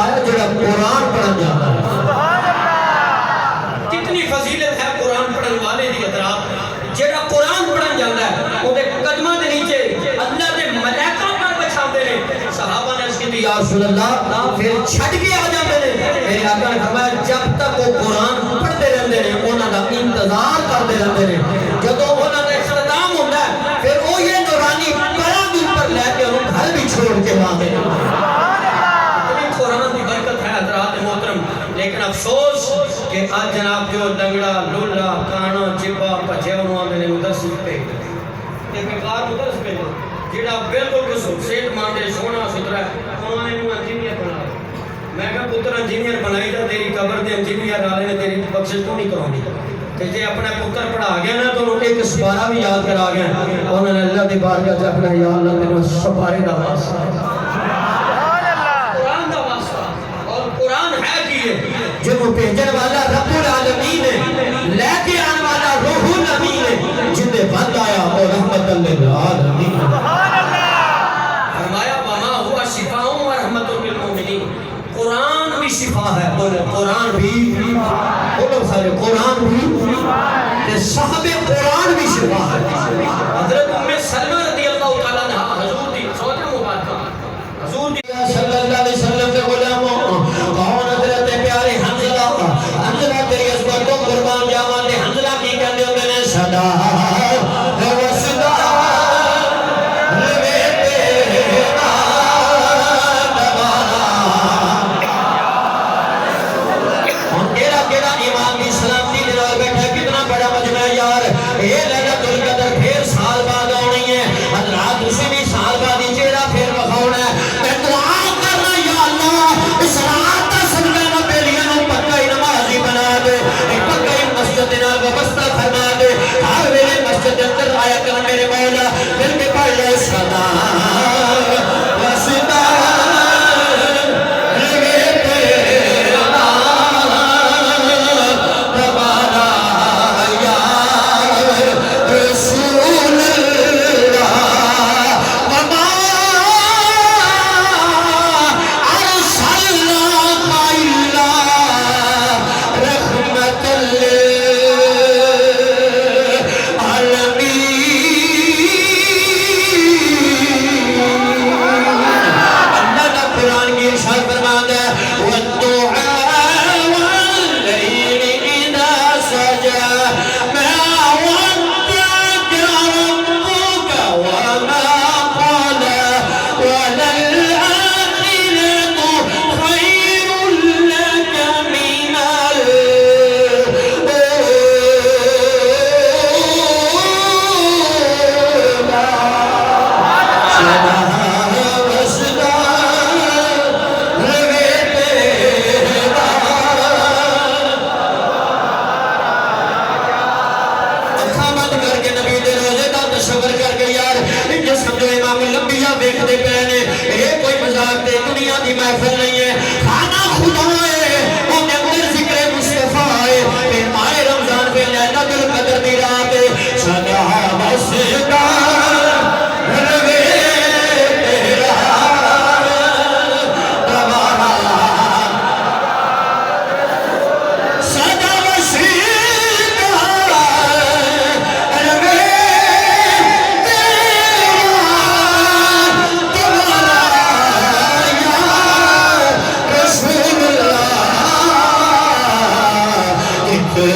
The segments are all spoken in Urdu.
فرمایا جڑا قرآن پڑھن جاتا ہے. کتنی فضیلت ہے قرآن پڑھن والے دی اطراف. جڑا قرآن پڑھن جاتا ہے وہ دے قدمہ دے نیچے اللہ دے ملائکہ پر بچھاندے نے. صحابہ نے اس کی یا رسول اللہ پھر چھڑ کے آ جاتے ہیں. میرے آقا نے فرمایا جب تک وہ قرآن پڑھتے رہتے ہیں انہوں کا انتظار کرتے رہتے ہیں. جدو انہوں کا اختتام ہوتا ہے پھر وہ یہ نورانی پڑھا بھی اوپر لے کے انہوں گھر بھی چھوڑ کے آتے ہیں. قرآن کی برکت ہے حضرات محترم. لیکن افسوس کہ آج جناب جو لنگڑا لولا کانا چبا پچھے انہوں آدھے مدرس پہ ایک بیکار مدرس پہ جڑا بالکل کسو سیٹ مانڈے سونا سترہ انہوں نے انجینئر بنا. میں کہا پتر انجینئر بنائی تھا تیری قبر دے انجینئر آلے نے تیری بخشش تو نہیں کرونی. کہ جے اپنا پتر پڑھا گیا نا تو انہوں ایک سپارہ بھی یاد کرا گیا. انہوں نے اللہ دی بارگاہ سے اپنا یا اللہ تیرے سپارے دا واسطہ قرآن دا واسطہ. اور قرآن ہے کیے جب وہ بھیجن والا رب العالمین ہے لے کے آنے والا روح الامین ہے جن نے بند آیا اور رحمت للعالمین. فرمایا وما ہوا شفاء و رحمت للمؤمنین. قرآن بھی شفا ہے. قرآن بھی بولو سارے قرآن بھی کہ صاحب قرآن بھی شفا ہے. حضرت ام سلمہ رضی اللہ تعالیٰ عنہ حضور دی سوچا مبارکہ حضور دی صلی اللہ علیہ وسلم کے غلاموں کون حضرت پیارے حنظلہ تیری عظمت کو قربان جاوان دے. حنظلہ کی کہتے ہوتے ہیں صدا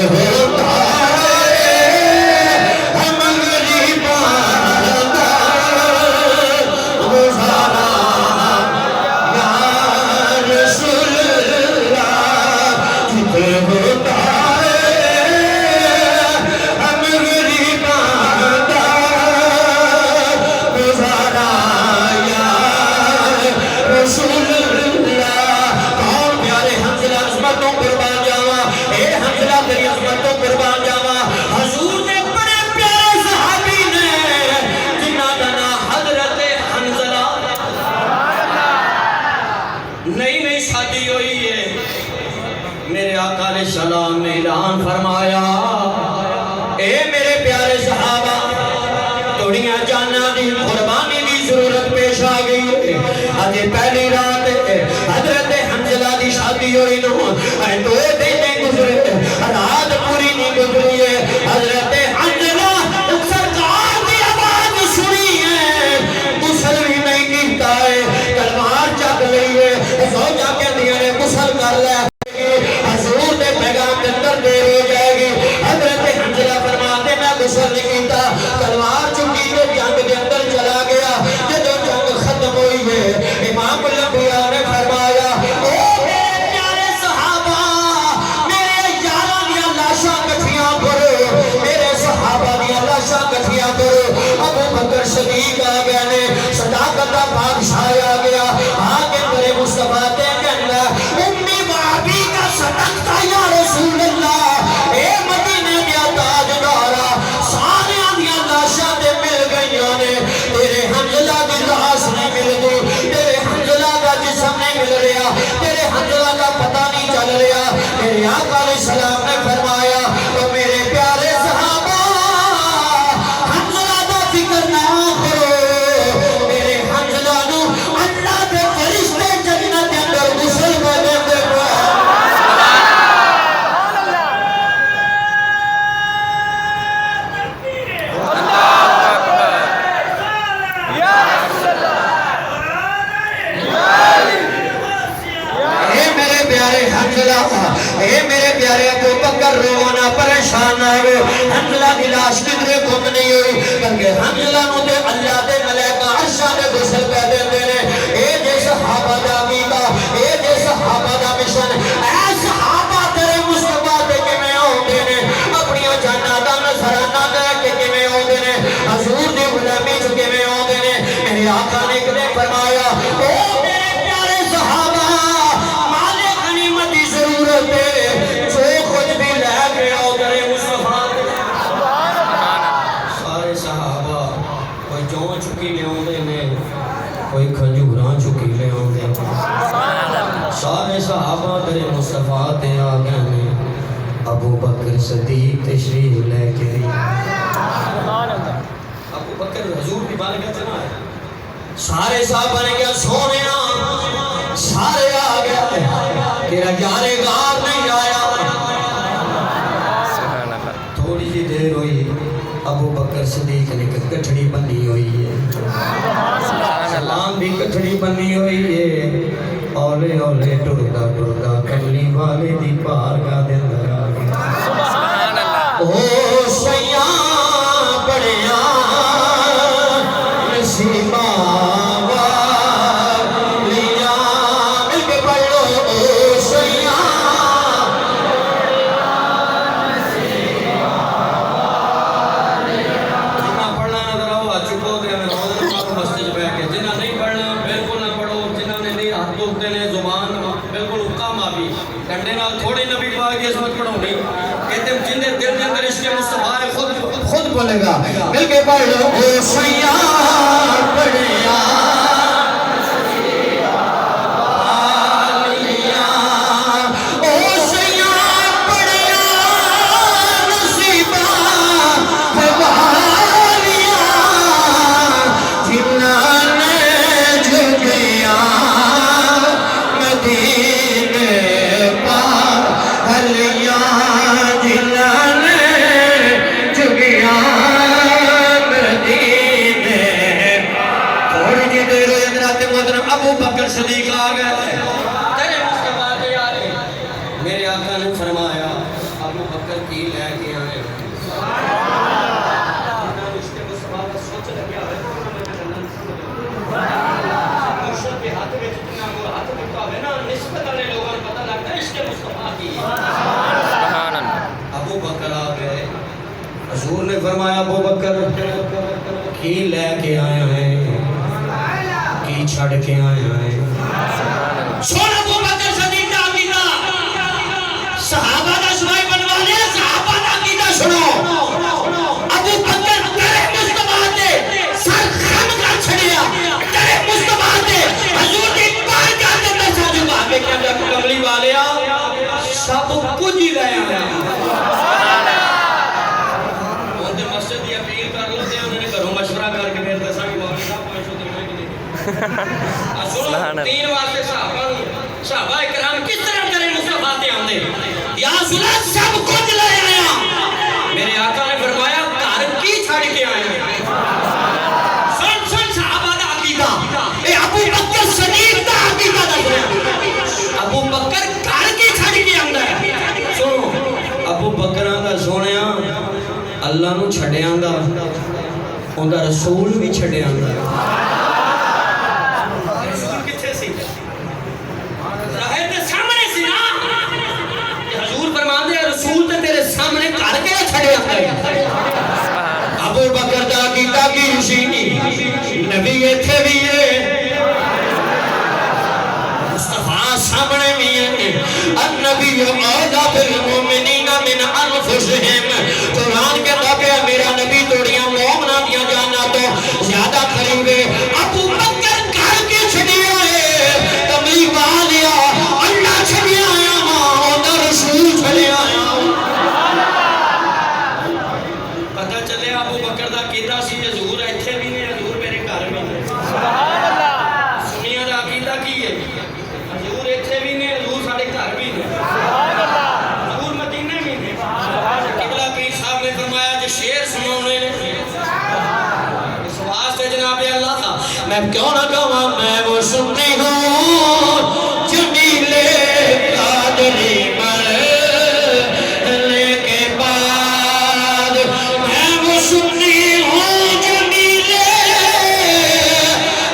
ہوتا ہے ہم غریباں دو دن نہیں گزرے رات پوری نہیں گزری ہے حضرت حنظلہ سرکار کی آواز سنی ہے غسل بھی نہیں کیتا ہے تلوار چک لئی ہے زوجہ کے دیا نے غسل کر لیا حضور دے پیغام کے اندر دیر ہو جائے گی حضرت حنظلہ فرماتے میں غسل نہیں کیتا تلوار چکی تو جنگ کے اندر چلا گیا جدو جنگ ختم ہوئی ہے امام الانبیاء نے فرمایا او میرے پیارے صحابہ میرے یاراں دیاں لاشاں کٹھیاں کرو میرے صحابہ دیاں لاشاں کٹھیاں کرو ابو بکر صدیق آ گئے نے صداقت دا بادشاہ آ گیا آگے میرے مصطفیٰ تے کہنا امی وابی کا صدقتا یا رسول اللہ اے مدینے دیا تاجدارا سارے دیاں لاشاں تے مل گئیاں نے تیرے حنظلہ دی لاش نہیں مل گئی تیرے حنظلہ کا جسم نہیں مل رہا تیرے حنظلہ کا پتہ نہیں چل رہا میرے آقا علیہ السلام نے فرمایا تو میرے پیارے صحابہ حنظلہ دا فکر نہ کرو میرے حنظلہ نو اللہ دے فرشتے جنت دے اندر غسل میں دے اے میرے پیارے ابو بکر رونا پریشان نہ ہوئے حنظلہ کی لاش کدھرے گم نہیں ہوئی بلکہ حنظلہ نو دے اللہ دے ملائکہ عرشاں دے غسل پہ دیندے نے اے جے صحابہ دا عقیدہ اے جے صحابہ دا مشن اے صحابہ تیرے مصطفیٰ دے کیویں ہوندے نے اپنی جاناں دا نذرانہ دے کے کیویں ہوندے نے حضور دی غلامی چ کیویں ہوندے نے میرے آقا نے کدے فرمایا او میرے پیارے صحابہ جو خود بھی لے گئے ہو گئے مصطفیٰ سارے صحابہ کوئی جو چکی لے ہوندے نے کوئی کھجوراں چکی لے ہوندے سارے صحابہ تیرے مصطفیٰ تے آ گئے نے ابو بکر صدیق تشریف لے کے ابو بکر حضور کی بارگاہ چنا ہے سارے صحابہ نے کیا سونیا سارے آ گئے تیرا یارے غار نہیں آیا تھوڑی جی دیر ہوئی ابو بکر صدیق نے کٹھڑی بنی ہوئی ہے سلام بھی کٹھڑی بنی ہوئی ہے اولے اولے ٹردا ٹردا کملی والے دی بارگاہ دے اندر آ گیا او سیاں بڑیاں نصیباں خود بولے گا مل کے پڑھ لو او سیاں بڑیاں ابو بکر صدیق آ گئے تیرے مصطفیٰ کے یارے میرے آقا نے فرمایا ابو بکر کی لے کے آئے مرشد کے ہاتھ میں جتنا وہ ہاتھ دیتا ہے نا نسبت والے لوگوں کو پتہ لگتا ہے اس کے مصطفیٰ کی ابو بکر آ گئے حضور نے فرمایا ابو بکر کی لے کے آئے ہیں کی چھڑ کے آئے ہیں سن ابو بکر صدیق کا عقیدہ صحابہ دا سنائی بنوانے صحابہ دا عقیدہ سنو ابو بکر تیرے مصطفیٰ دے سر خم کر چھڑیا تیرے مصطفیٰ دے حضور کی بارگاہ دے اندر سر جھکا کے کہتے ہیں کملی والیا سب کچھ ہی رہے ہیں ان دے مسجد دی اپیل کر لو تے انہوں نے گھروں مشورہ کر کے میرے دساں کی مولانا صاحب پوچھو تے میں کہ نہیں تین واسطے صحابہ کرام کس طرح کرے مصطفیٰ تے آتے یا رسول اللہ سب کچھ لے آیا میرے آقا نے فرمایا گھر کی چھڑ کے آیا سن صحابہ دا عقیدہ اے ابو بکر صدیق دا عقیدہ دا ابو بکر گھر کی چھڑ کے آندا ہے سنو ابو بکراں دا سونیا اللہ نو چھڑیاں دا اوندا رسول بھی چھڑیاں دا رسول کتھے سی ظاہر دے سامنے سی نا حضور فرماندے ہیں رسول تے تیرے سامنے گھر کے چھڑے آندا ابو بکر دا کیتا کی سی نبی ایتھے بھی ہے مصطفیٰ سامنے بھی ہے النبی اولا بالمؤمنین من انفسہم قرآن کے کہ میرا نبی توڑیاں مومنہ دیا جانا تو زیادہ قریب ہے ابو بکر گھر کے چھڑیا ہے تملی والیا اللہ چھڑیا آیا ماں رسول چھڑیا آیا پتہ چلے ابو بکر دا کیتا سی حضور ایتھے بھی نہیں حضور میرے گھر میں سنیاں دا عقیدہ کی ہے حضور ایتھے بھی نہیں حضور ساڑے گھر بھی نہیں حضور مدینہ بھی نہیں قبلہ پیر صاحب نے فرمایا جو شیر سنونے اس واسطے جناب اللہ تھا میں کیوں نہ کہوں میں وہ سنتی ہوں جمیلے قادری مرنے کے بعد میں وہ سنتی ہوں جمیلے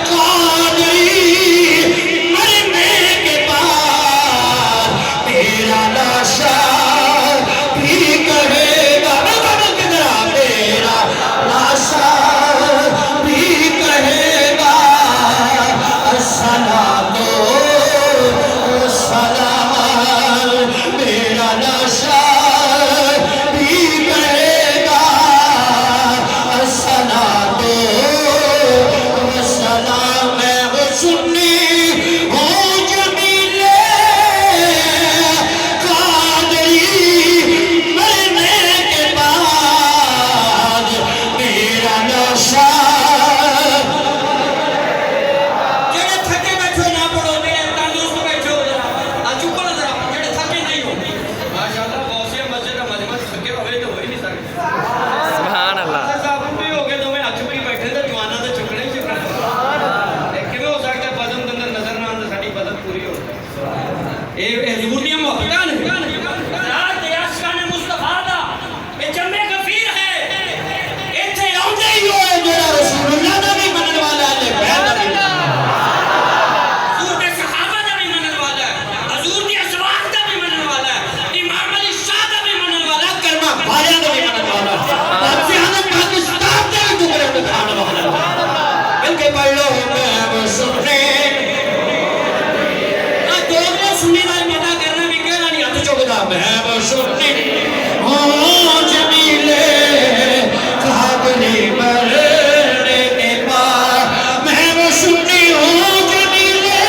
قادری مرنے کے بعد تیرا لاشا بھی کہے گا میرا لاشا بھی کہے گا السلام السلام میرا لاشا بھی کہے گا السلام السلام میں وہ سنی ہوں جمیلے قادری مرنے کے بعد میرا لاشا جڑے تھکے بیٹھو نہ پڑھو میرے تندرست بیٹھو آج اوپر ذرا جڑے تھکے نہیں ہو ماشاءاللہ غوثیہ مسجد کا مجمع تھکے ہوئے تو ہو ہی نہیں سکتے سبحان اللہ صاحب بھی ہو گئے تو میں اچھ بھی بیٹھے تھے جوانا تو چکنے ہی چکنے لیکن ہو سکتا ہے بدن اندر نظر نہ آتا ساری بدن پوری ہو اے حضور دی محبتاں نے ذات عاشقان مصطفیٰ دا اے جمع غفیر ہے ایتھے آوندے ہی ہوئے جڑا رسول اللہ دا بھی منن والا ہے بہن دا بھی حضور دے صحابہ دا بھی منن والا ہے حضور دی ازواج دا بھی منن والا ہے امام علی شاہ دا بھی منن والا ہے کرما بھالیاں دا بھی منن والا ہے بادشاہت پاکستان دے بھی ٹکڑے دکھانے والا ہے بلکہ پڑھ لو میں وہ سننے سنی دا مدہ کرنا بھی کہنا نہیں ہاتھ چکتا میں وہ سنی ہوں جمیلے قادری مرنے کے بعد میں وہ سنی ہوں جمیلے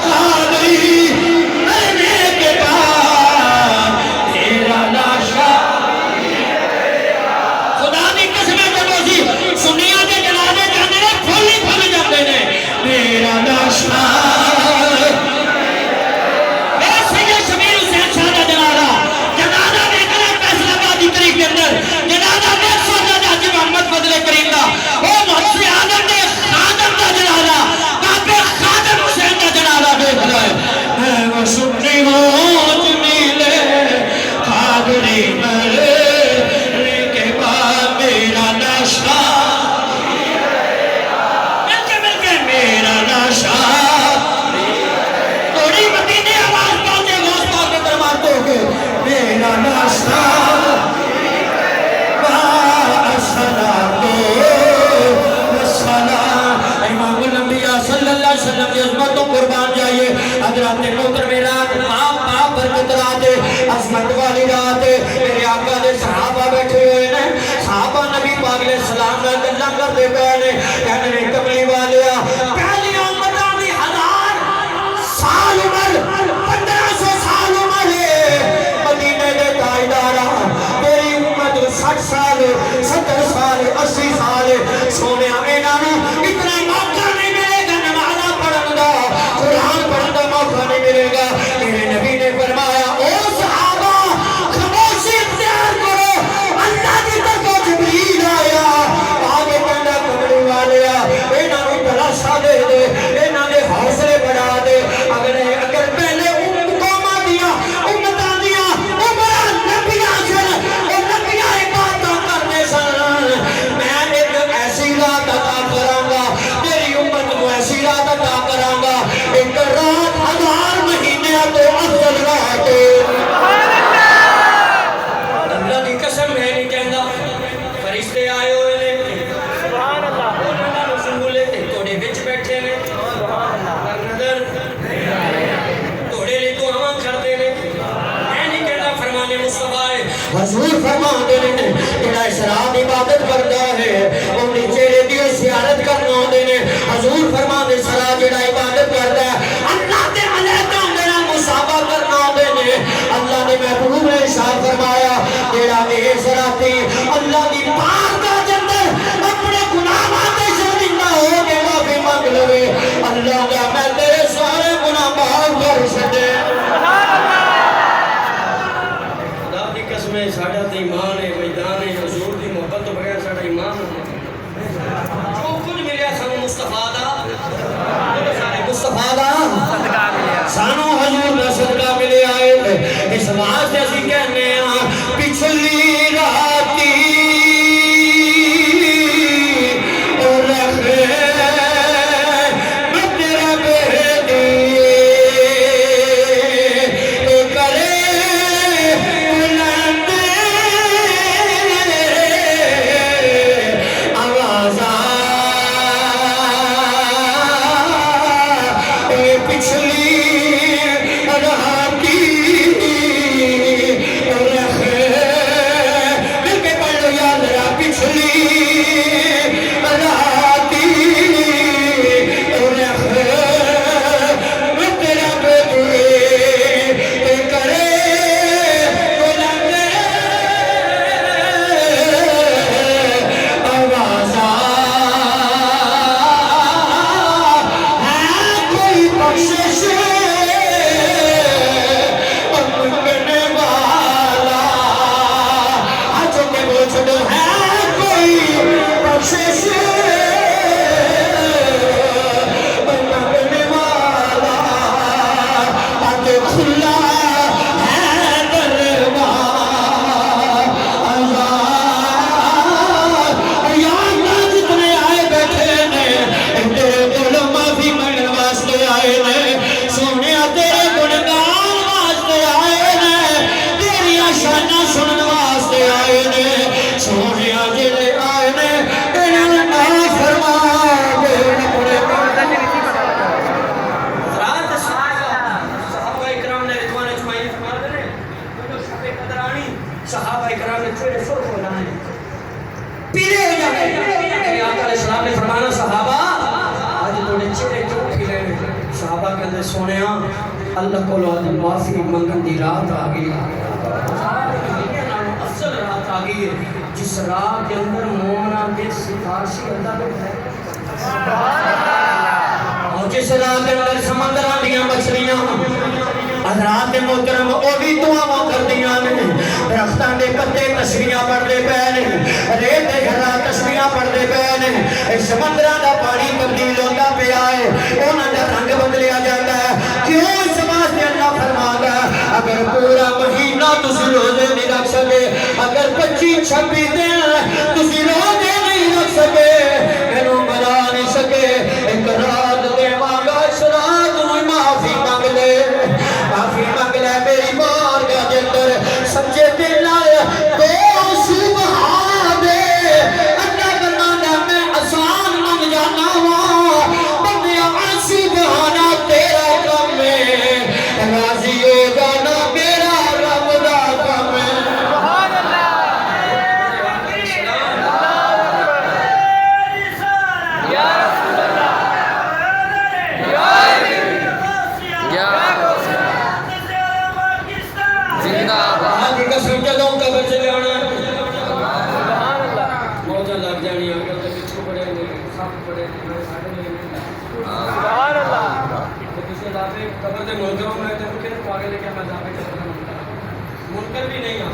قادری مرنے کے بعد تیرا لاشا خدا دی قسم ہے جب اسی سنیاں دے جنازے جاندے نے پھول ہی پھول جاندے نے میرا لاشا قربان جائیے حضرات محترم رات آپ برکت رات عظمت والی رات میرے آقا دے صحابہ بیٹھے ہوئے ہیں صحابہ نبی پاک علیہ السلام نے اللہ کر دے پہلے کہنے کملی والیا پہلی امتہ بھی 1000 سال عمر 1500 سال عمر ہے مدینہ دے تائیدارہ میری امت 60 سال 70 سال 80 سال سونے آئینانو اتنا موقع نہیں ملے گا نمازہ پڑھن دا قرآن پڑھن دا موقع نہیں ملے گا میرے نبی نے فرمایا اس راتے اللہ دی بارگاہ دے اندر اپنے گناہاں تے شرمندہ ہو کے معافی مانگ لوے اللہ دا میں تیرے سارے گناہ معاف کر چھڈے خدا دی قسم ہے ساڈا تے ایمان ہے میدان ہے حضور دی محبت تو بغیر ساڈا ایمان جو کچھ ملیا سانو مصطفیٰ دا مصطفیٰ دا سانو حضور دا صدقہ ملے آئے اس واسطے اسی کہنے ہاں پچھلی راتی اور رکھے میں تیرا بیٹی تو کرے بلند آوازاں پچھلی راتی مل کے پڑھ لو یاد رہا پچھلی راتی میں تیرا بیٹی تو کرے بلند آوازاں ہے کوئی بخشش مانگنے والا ہاتھوں میں بول چھوڑو ہے کوئی بخشش مانگنے والا آگے کھلا ہے دروازہ یہاں جتنے آئے بیٹھے نے تیرے کولوں معافی منگن واسطے آئے نے سونیا تیرے گنگان واسطے آئے نے تیریاں شاناں سنن واسطے آئے نے سونیا جڑے آئے نے انہاں معاف فرما دے اپنے رات صحابہ اکرام نے رضوان اجمعین فرماتے ہیں جو شب قدر آنی صحابہ اکرام نے چہرے سرخ ہو جانے پیلے ہو جاتے کہ آقا علیہ السلام نے فرمانا صحابہ آج تھوڑے چہرے کیوں کھلے ہیں صحابہ کہتے سونے اللہ کو لو معافی منگن دی رات آ گئی افضل رات آ گئی جس رات کے اندر مومنہ کے سفارشی اللہ بیٹھا ہے اور جس رات کے اندر سمندران دیاں مچھلیاں حضرات محترم وہ بھی دعاواں کر دیاں نے درختان دے پتے تسبیحاں پڑھدے پئے نے ریت دے گھراں تسبیحاں پڑھدے پئے نے سمندراں دا پانی تبدیل ہوندا پیا ہے انہاں دا رنگ بدلیا جاندا ہے کیوں اس واسطے اللہ فرماتا ہے اگر پورا مہینہ تسی روزے نہیں رکھ سکے اگر 25-26 دن تسی روزے نہیں رکھ سکے مینوں بنا نہیں سکے ایک رات دیواں گا اس رات نوں معافی مانگ لے معافی مانگ لے میری بارگاہ دے اندر سچے دل نال دو سبحان دے اللہ فرماندا میں آسان منگ جانا وا بندیا سبحانہ تیرا کم ہے راضی ہو جانا میرا رب دا کم ہے سبحان قبر دے منکروں میں تے ممکن پاگے لے کے میں جا کے منکر بھی نہیں آ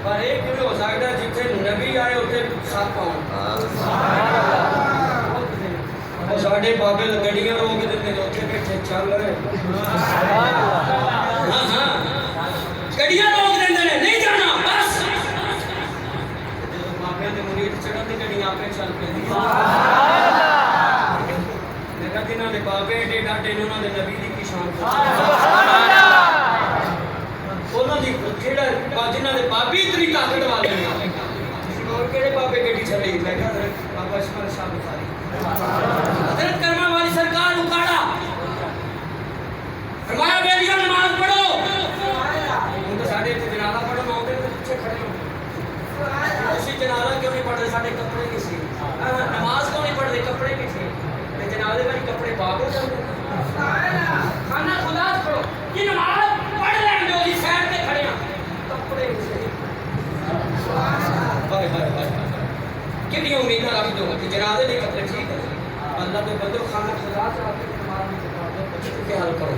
پر ایک بھی ہو سکتا ہے جتھے نبی آئے اتنے ساتھ پاؤں اور ساڑھے بابے گڑیاں روک دیتے ہیں اتنے بیٹھے چل رہے ہاں ہاں گڑیاں روک دیتے ہیں نہیں جانا بس بابے دے مرید چڑھن دی گڑیاں آپ چل پہ جنہوں نے بابے ایڈے ڈاٹے نے انہوں نے نبی دی کی شان انہوں نے جنہوں نے بابی اتنی طاقت والے ہیں اور کہڑے بابے گڈی چلی میں کہا حضرت بابا اشمر شاہ بخاری حضرت کرما والی سرکار اکاڑا فرمایا بیلیاں نماز پڑھو ان تو ساڑھے جنازہ پڑھو نہ ہوتے پیچھے کھڑے ہو اسی جنازہ کیوں نہیں پڑھ رہے ساڑھے کپڑے نہیں سی نماز کیوں نہیں پڑھ رہے کپڑے نہیں تھے جنازے میں کپڑے پاک ہو جاتے کھانا خدا کرو یہ نماز پڑھ لیں جو جی سائڈ پہ کھڑے ہیں کپڑے کتنی امیدیں رکھ دو کہ جنازے نہیں کپڑے ٹھیک ہے اللہ کے بندے خانہ خدا سے آپ کے حل کرو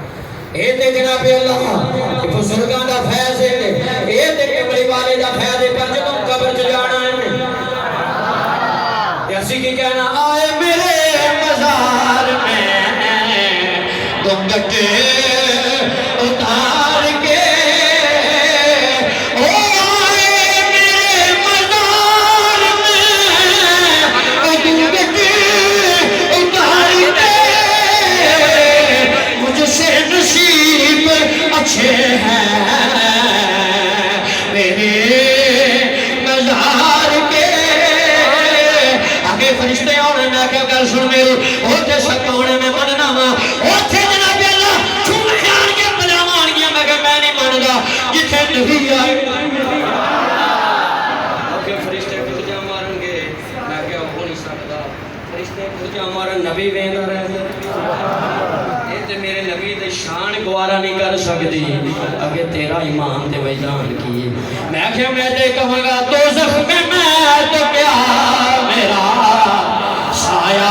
اے تے جناب اللہ کہ بزرگاں دا فیض ہے اے تے کملی والے دا فیض ہے پر جدوں قبر چ جانا ہے تے اسی کی کہنا آئے میرے مزار میں تم گٹے اتار کے اچھے ہیں میرے مزار کے آگے فرشتے آنے میں کیا گل سن میری ہوتے سکتا ہونے میں مننا ہاں ہوتے جناب اللہ چھوڑ جان کے پجامان گیا میں کہ میں نہیں مانگا جتھے نبی آئے آگے فرشتے پجا مارن گے میں کیا ہو نہیں سکتا فرشتے پجا مارن نبی ویندہ رہنے میرے نبی دے شان گوارا نہیں کر سکتی اگے تیرا ایمان دے ویدان کی میں کہ میں دے کہوں گا دوزخ میں تو کیا میرا سایہ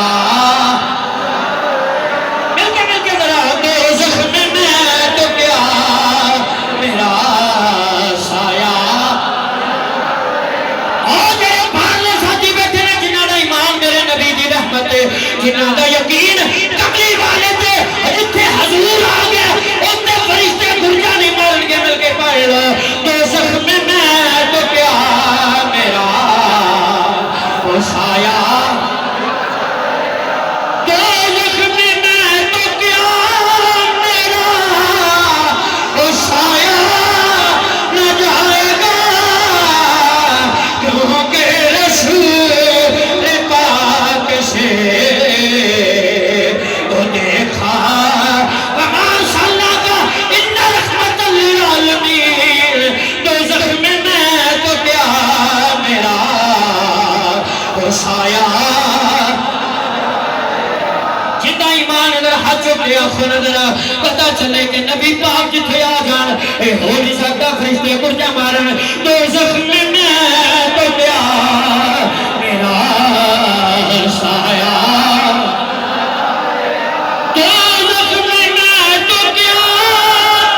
مل کے ذرا دوزخ میں تو کیا میرا سایہ اور جو بھارلے ساتھی بیٹھے ہیں جنہاں دا ایمان میرے نبی دی رحمت ہے جنہاں دا یقین کبھی والے تھے حضور آگیا انتے فرشتے گھرجا نہیں مارن کے مل کے پائے دوزخ میں تو کیا میرا وہ سایہ دوزخ میں تو کیا میرا وہ سایہ نہ جائے گا کیونکہ رسول پاک سے وہ دیکھا پتا چلے کہ نبی پاک جتھے آ جان اے ہو نہیں سکتا فرشتے گرجا مارن دوزخ میں تو کیا میرا سایہ دوزخ میں تو کیا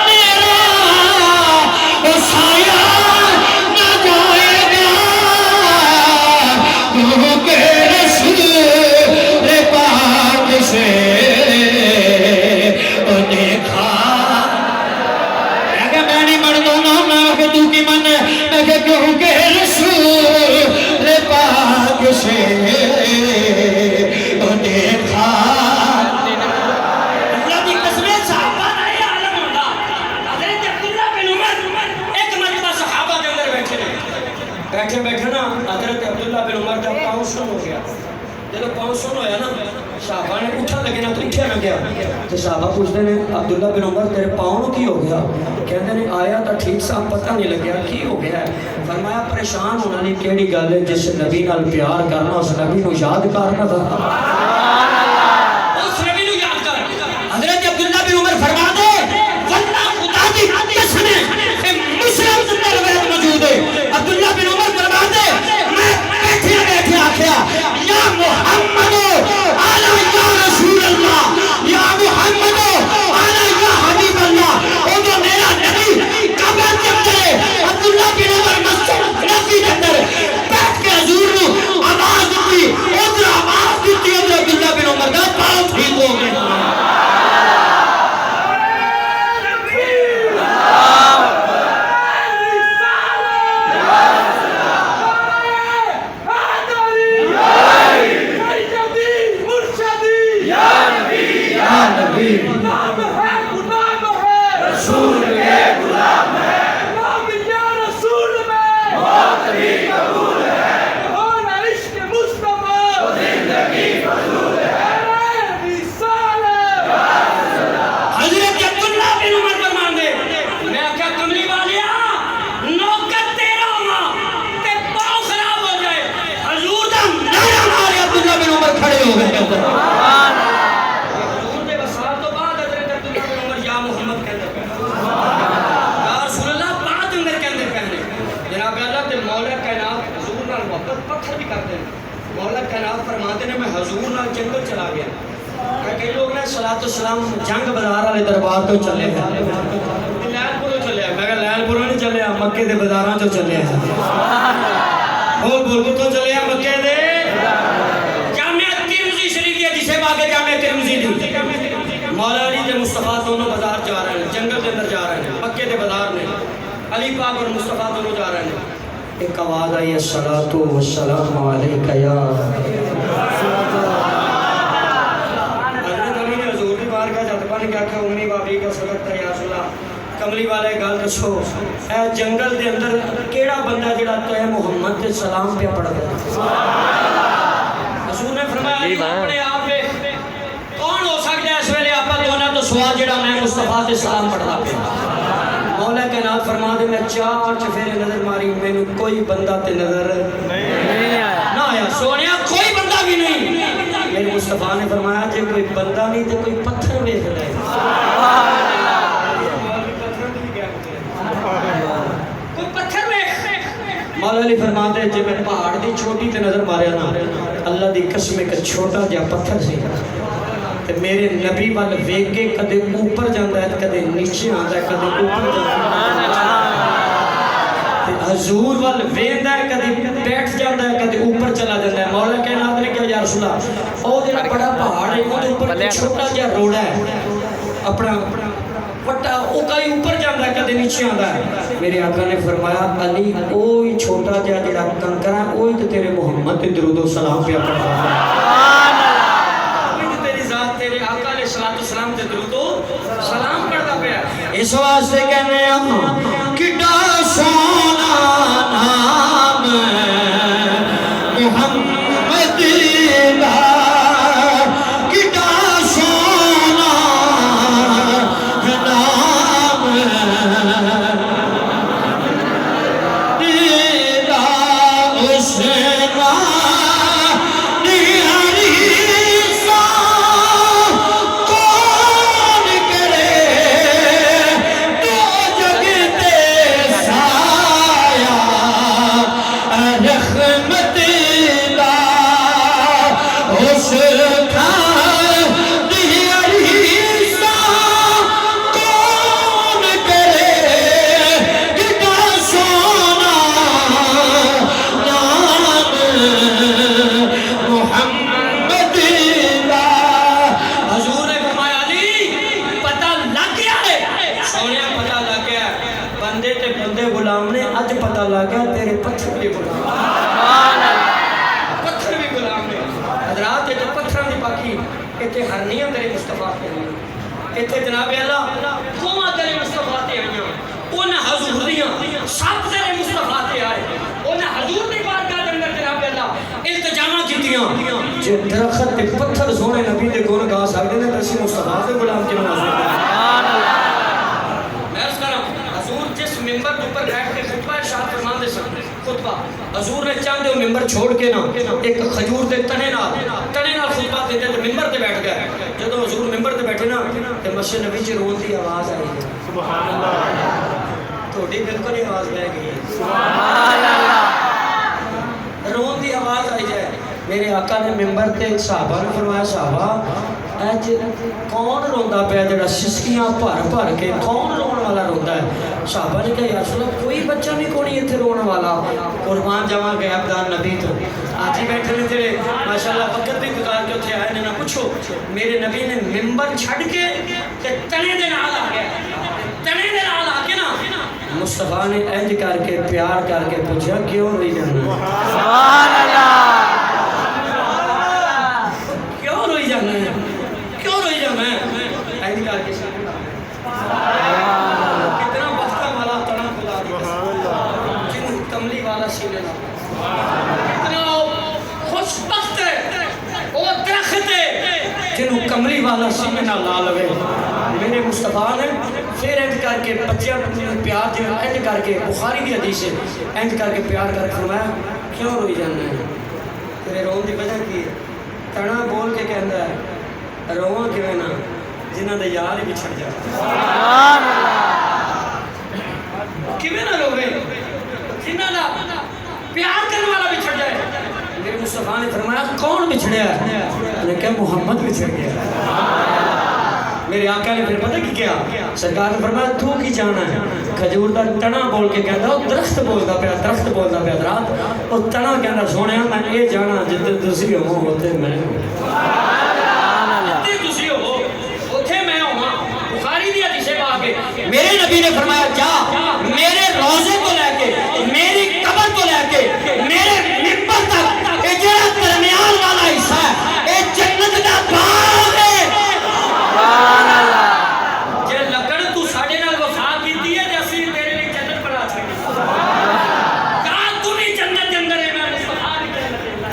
میرا سایہ نہ جائے گا کیونکہ رسول پاک سے کیونکہ رسول پاک سے دیکھا اللہ کی قسمیں صحابہ رہے عالم ہوتا حضرت عبداللہ بن عمر ایک مرتبہ صحابہ کے اندر بیٹھے نا حضرت عبداللہ بن عمر کا پاؤں سن ہو گیا جب پاؤں سن ہویا نا صحابہ نے اٹھا لگے نا تو اٹھے نہ گیا تو صحابہ پوچھتے ہیں عبداللہ بن عمر تیرے پاؤں کی ہو گیا کہتے ہیں آیا تو ٹھیک سا پتہ نہیں لگیا کی ہو گیا ہے فرمایا پریشان ہونا نہیں کیڑی گل ہے جس نبی نال پیار کرنا اس نبی کو یاد کرنا تھا اس نبی کو یاد کر حضرت عبداللہ بن عمر فرما دے واللہ خدا کی قسم ہے مسلم زندہ روایت موجود ہے عبداللہ بن عمر فرما دے میں بیٹھے آکھیا یا محمد آلا یا رسول اللہ یا محمد آلا یا حبیب اللہ او جو میرا نبی قبر جب کرے عبداللہ بن عمر مسجد نبی اندر بیٹھ کے حضور نو آواز دیتی ادھر آواز دیتی ادھر عبداللہ بن عمر کا پاؤں ٹھیک ہو گئے رسول ہے غلام ہے رسول میں بہت ہی قبول ہے اور عشق مصطفیٰ زندگی فضول ہے حضرت عبداللہ بن عمر فرمان دے میں کیا کملی والیا نوکر تیرا ہوا تے پاؤں خراب ہو جائے حضور دا نعرہ مارے عبداللہ بن عمر کھڑے ہو گئے پتھر بھی کرتے ہیں مولا کائنات فرماتے ہیں میں حضور نال جنگل چلا گیا. کئی لوگ نے صلاۃ السلام جنگ بازار والے دربار تو چلے ہیں. لال پوروں چلے ہیں. میں کہا لال پوروں نہیں چلے ہیں, مکے دے بازاراں تو چلے ہیں. بول بول تو چلے ہیں مکے دے جامعہ ترمذی شریف ہے جسے باقی جامعہ ترمذی دی. مولا علی تے مصطفیٰ دونوں بازار جا رہے ہیں, جنگل کے اندر جا رہے ہیں, مکے دے بازار میں علی پاک اور مصطفیٰ دونوں جا رہے ہیں. ایک آواز آئی الصلاۃ والسلام علیک یا حضرت علی نے حضور کی بار کا جذبہ نے کیا کہ امی بابی کا سبق تھا یا رسول اللہ کملی والے گل دسو اے جنگل دے اندر کیڑا بندہ جڑا تے محمد تے سلام پہ پڑھ گیا. حضور نے فرمایا اپنے آپ پہ کون ہو سکتا ہے اس ویلے آپ دونوں تو سوال جڑا میں مصطفیٰ تے سلام پڑھدا پیا. مولا کائنات فرما دے میں چار چفیرے نظر ماری مینوں کوئی بندہ تے نظر نہیں آیا. سونیا کوئی بندہ بھی نہیں. میرے مصطفیٰ نے فرمایا جے کوئی بندہ نہیں تے کوئی پتھر ویکھ لے. کوئی پتھر ویکھ. مولا علی فرماتے ہیں جے میں پہاڑ دی چھوٹی تے نظر ماریا نا اللہ دی قسم ایک چھوٹا جہا پتھر سی تے میرے نبی وال ویکھ کے کدے اوپر جاندا ہے کدے نیچے آندا ہے کدے اوپر جاندا ہے. حضور وال ویندا ہے کدے بیٹھ جاندا ہے کدے اوپر چلا جاندا ہے. مولا کائنات نے کہا یا رسول اللہ او جڑا بڑا پہاڑ ہے او دے اوپر چھوٹا جہا روڑا ہے اپنا وٹا او کئی اوپر جاندا ہے کدے نیچے آندا ہے. میرے آقا نے فرمایا علی اوہی چھوٹا جہا جڑا کنکر ہے اوہی تے تیرے محمد تے درود و سلام پہ پڑھدا ہے. تیرے آقا علیہ السلام تے درود و سلام پڑھدا پیا. اس واسطے کہنے ہم کڈا سونا نام محمد دا کڈا سونا نام تیرا اس ہرنیاں تیرے مصطفیٰ کے لیے اتنے جناب اللہ قوماں تیرے مصطفیٰ تے آئیاں انہیں حضور دیاں سب تیرے مصطفیٰ تے آئے انہیں حضور دی بارگاہ دے اندر جناب اللہ التجامہ کیتیاں. جے درخت تے پتھر سونے نبی دے گن گا سکدے نے تے مصطفیٰ دے غلام کیوں نہ ہو. میں عرض کراں حضور جس منبر کے اوپر بیٹھ کے خطبہ ارشاد فرماندے سن خطبہ حضور نے چاہندے ہو منبر چھوڑ کے نا ایک کھجور دے تنے نال خطبہ دیندے تے منبر تے بیٹھ گئے. جدوں حضور منبر تے بیٹھے نا تے مسجد نبی چ رون دی آواز آئی. سبحان اللہ. تھوڑی بالکل ہی آواز بہ گئی. سبحان اللہ. رون دی آواز آئی جائے. میرے آقا نے منبر تے صحابہ نے فرمایا صحابہ اج کون روندا پیا جڑا سسکیاں بھر بھر کے کون رون والا روندا ہے. صحابہ نے کہا یا رسول اللہ کوئی بچہ نہیں کونی ایتھے رون والا. قربان جاواں غیب دار نبی تو آج ہی بیٹھے نے تیرے ماشاءاللہ وقت بھی گزار کے اتنے آئے نے نہ پوچھو میرے نبی نے ممبر چھڑ کے تنے دے نال آ گیا تنے دے نال آ کے نا مصطفیٰ نے انج کر کے پیار کر کے پوچھا کیوں روئی جانا. سبحان اللہ. کیوں روئی جانا ہے کیوں روئی جانا ہے انج کر کے کتنا بختہ والا تڑا خدا جن کملی والا سینے اتنا خوش بخت ہے وہ درخت ہے جنہوں کملی والا سینے نہ لا لوے. میرے مصطفیٰ نے پھر انج کر کے بچیاں پیار دیا انج کر کے بخاری کی حدیث ہے انج کر کے پیار کر فرمایا کیوں روئی جانا ہے تیرے رون کی وجہ کی ہے. تنا بول کے کہندا ہے رواں کیویں نہ جنہاں دے یار ہی بچھڑ جائے. سبحان اللہ. کیویں نہ روے جنہاں دا پیار کرنے والا بچھڑ جائے. میرے مصطفیٰ نے فرمایا کون بچھڑیا ہے؟ میں نے کہا محمد بچھڑ گیا۔ میرے آقا نے پھر پتہ کی کیا؟ سرکار نے فرمایا تو کی جانا ہے؟ کھجور دا تنا بول کے کہتا وہ درخت بولدا پیا، درخت بولدا پیا رات وہ تنا کہندا سونیا میں یہ جانا جتے تسی ہو اوتے میں جتے تسی ہو اوتھے میں ہوں۔ بخاری دی حدیث پاک ہے میرے نبی نے فرمایا جا میرے روضے کو لے کے میری قبر کو لے کے میرے منبر تک یہ جڑا درمیان والا حصہ ہے یہ جنت دا باغ ہے۔ سبحان اللہ۔ جے لکڑ تو ساڈے نال وفا کیتی ہے تے اسی تیرے لیے جنت بنا چھڈی۔ کان تو نہیں جنت دے اندر ہے میں مصطفیٰ دی جنت دے اندر۔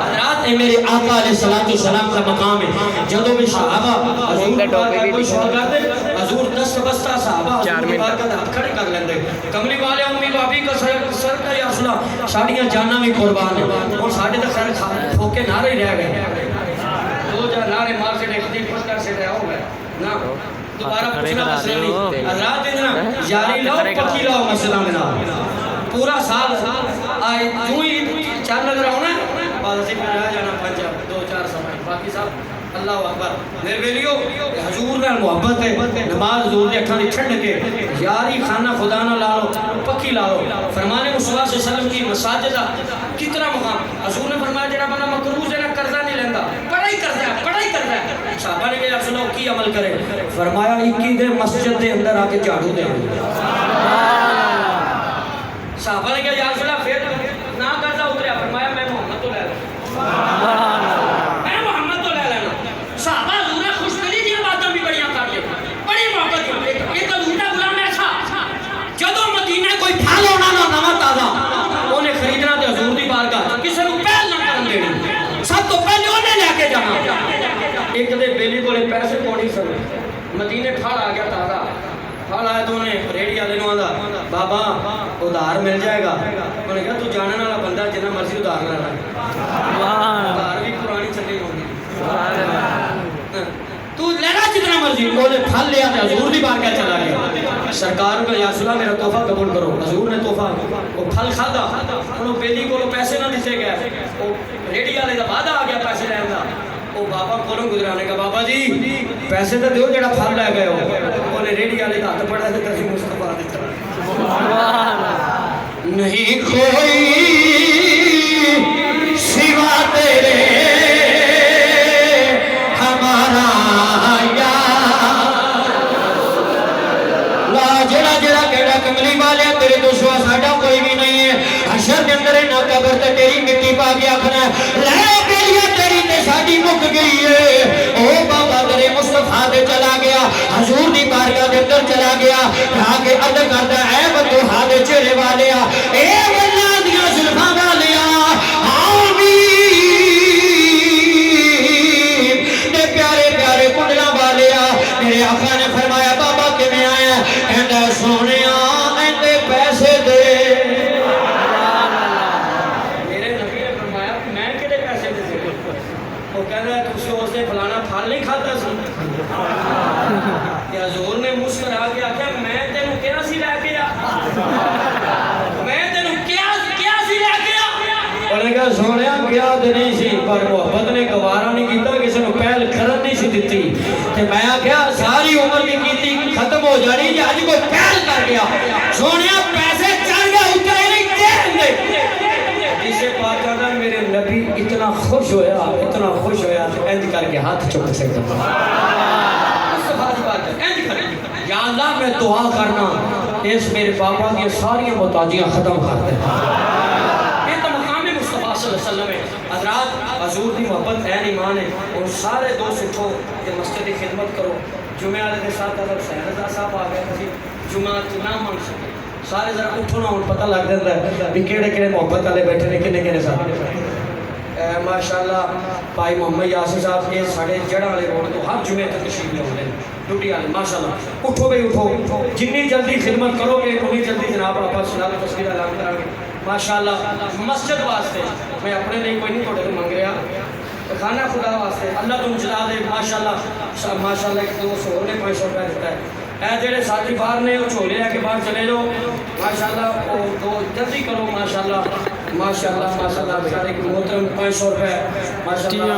حضرات اے میرے آقا علیہ الصلوۃ والسلام کا مقام ہے۔ جدوں بھی صحابہ حضور کا کوئی سوال کرتے حضور دست بستہ صحابہ حضور کی بارگاہ میں ہاتھ کھڑے کر لیندے۔ کملی والے امی بابی کا سر کا یا اصلہ ساڈیاں جاناں بھی قربان ہیں اور ساڈے تے خیر ٹھوکے نعرے ہی رہ گئے۔ دو جا نعرے مار کے دیکھ دی پتہ سے رہا ہو گیا نا دوبارہ پوچھنا مسئلہ نہیں۔ حضرات اتنا یاری لاؤ پکی لاؤ مسئلہ میں نا پورا سال آئے جو ہی چار نظر آؤ نا بازی پہ رہ جانا پنجاب دو چار سمائے باقی صاحب اللہ اکبر میرے بیلیو حضور نے محبت ہے نماز حضور نے اکھاں دی چھڑ کے یاری خانہ خدا نہ لاؤ پکی لاؤ۔ فرمان مصطفیٰ صلی اللہ علیہ وسلم کی مساجد کتنا مقام حضور نے فرمایا جڑا بندہ مقروض ہے نا قرضہ نہیں لیندا پڑھائی کرتا ہے پڑھائی کرتا ہے۔ صحابہ نے کہا سنو کی عمل کرے؟ فرمایا 21 دن مسجد دے اندر آ کے جھاڑو دے۔ صحابہ نے کہا یا رسول اللہ پھر نہ قرضہ اتریا؟ فرمایا میں محمد تو لے لینا میں محمد تو لے لینا۔ صحابہ حضور نے خوش کری دیا باتاں بھی بڑیاں کر کے بڑی محبت ایک دوسرا غلام ایسا جدوں مدینہ کوئی پھل ہونا نہ نواں تازہ انہیں خریدنا تے حضور دی بارگاہ کسے نوں پہل نہ کرن دینی سب تو پہلے انہیں لے کے جانا۔ ایک دے بیلی کولے پیسے کوڑی سن مدینے پھل آ گیا تازہ پھل آیا تو انہیں ریڑی والے نوں آندا بابا ادھار مل جائے گا۔ انہوں نے کہا تو جاننے والا بندہ جنہ مرضی ادھار لے لے ادھار بھی پرانی چلی ہوگی تو لینا جتنا مرضی۔ انہوں نے پھل لیا تو حضور دی بارگاہ چلا گیا۔ سرکار کو یا رسول اللہ میرا تحفہ قبول کرو۔ حضور نے تحفہ وہ پھل کھادا انہوں بیلی کو پیسے نہ دیتے گئے وہ ریڑی والے دا وعدہ آ گیا پیسے لین دا وہ بابا کولوں گزرانے کا بابا جی پیسے تو دیو جڑا پھل لے گئے ہو انہیں ریڑی والے دا ہاتھ پڑا تے تسی مصطفیٰ دیتا نہیں کوئی سوا تیرے ہمارا کملی والے تیرے تو سوا ساڈا کوئی بھی نہیں ہے۔ حشر کے اندر نہ قبر تے تیری مٹی پا کے آکھنا لے بیلیاں تیری تے ساڈی مک گئی ہے۔ او بابا تیرے مصطفیٰ دے چلا گیا حضور دی بارگاہ دے اندر چلا گیا کہا کہ عرض کردا اے بتوہا دے چہرے والیا اے اللہ دیاں زلفاں والیا آمین تے پیارے پیارے کنڈلاں والیا میرے آقا نے فرمایا بابا کیویں آیا؟ کہندا سونیا پیسے دے۔ میرے نبی نے فرمایا میں کدے پیسے دے وہ کہنا تسی اس نے فلانا پھل نہیں کھاتا سی کہ حضور نے مسکرا کے آخیا میں تینوں کیا سی لے کے آ میں تینوں کیا سی لے کے آ انہوں نے کہا سونیا کیا دے نہیں سی پر محبت نے گوارا نہیں کیتا کسی نے پہل کرن نہیں سی دیتی کہ میں آخیا ساری عمر کی کیتی ختم ہو جانی جی اج کوئی پہل کر گیا سونیا پیسے چڑھ گیا اترے نہیں دے دے جسے پاک کرنا میرے نبی اتنا خوش ہویا کہ انج کر کے ہاتھ چک سکتا یا اللہ میں دعا کرنا اس میرے بابا کی ساری محتاجیاں ختم کر دے یہ تو مقام مصطفیٰ صلی اللہ علیہ وسلم ہے۔ حضرات حضور دی محبت این ایمان ہے اور سارے دوست اٹھو کہ مسجد کی خدمت کرو۔ جمعہ والے کے ساتھ اگر حسین رضا صاحب آ گئے تھے جمعہ نہ مانگ سکے سارے ذرا اٹھو نہ پتہ لگ جاتا ہے بھی کہڑے کہڑے محبت والے بیٹھے نے کنے کنے ساتھ ماشاءاللہ بھائی محمد یاسر صاحب یہ ساڑھے جڑا والے روڈ تو ہر جمعے تک تشریف لے ہوتے ہیں ڈیوٹی والے ماشاءاللہ اٹھو بھائی اٹھو جنی جلدی خدمت کرو گے اتنی جلدی جناب آپ سلام تصویر اعلان کریں گے ماشاءاللہ مسجد واسطے میں اپنے لیے کوئی نہیں تھوڑے منگ رہا خانہ خدا واسطے اللہ تم چلا دے ماشاءاللہ ایک دوست اور نے 500 روپے دیتا ہے اے جڑے ساتھی باہر نے وہ جھولے لے کے باہر چلے جاؤ ماشاءاللہ وہ دو جلدی کرو ماشاءاللہ ماشاءاللہ ماشاءاللہ بیچارے محترم 500 روپے ماشاءاللہ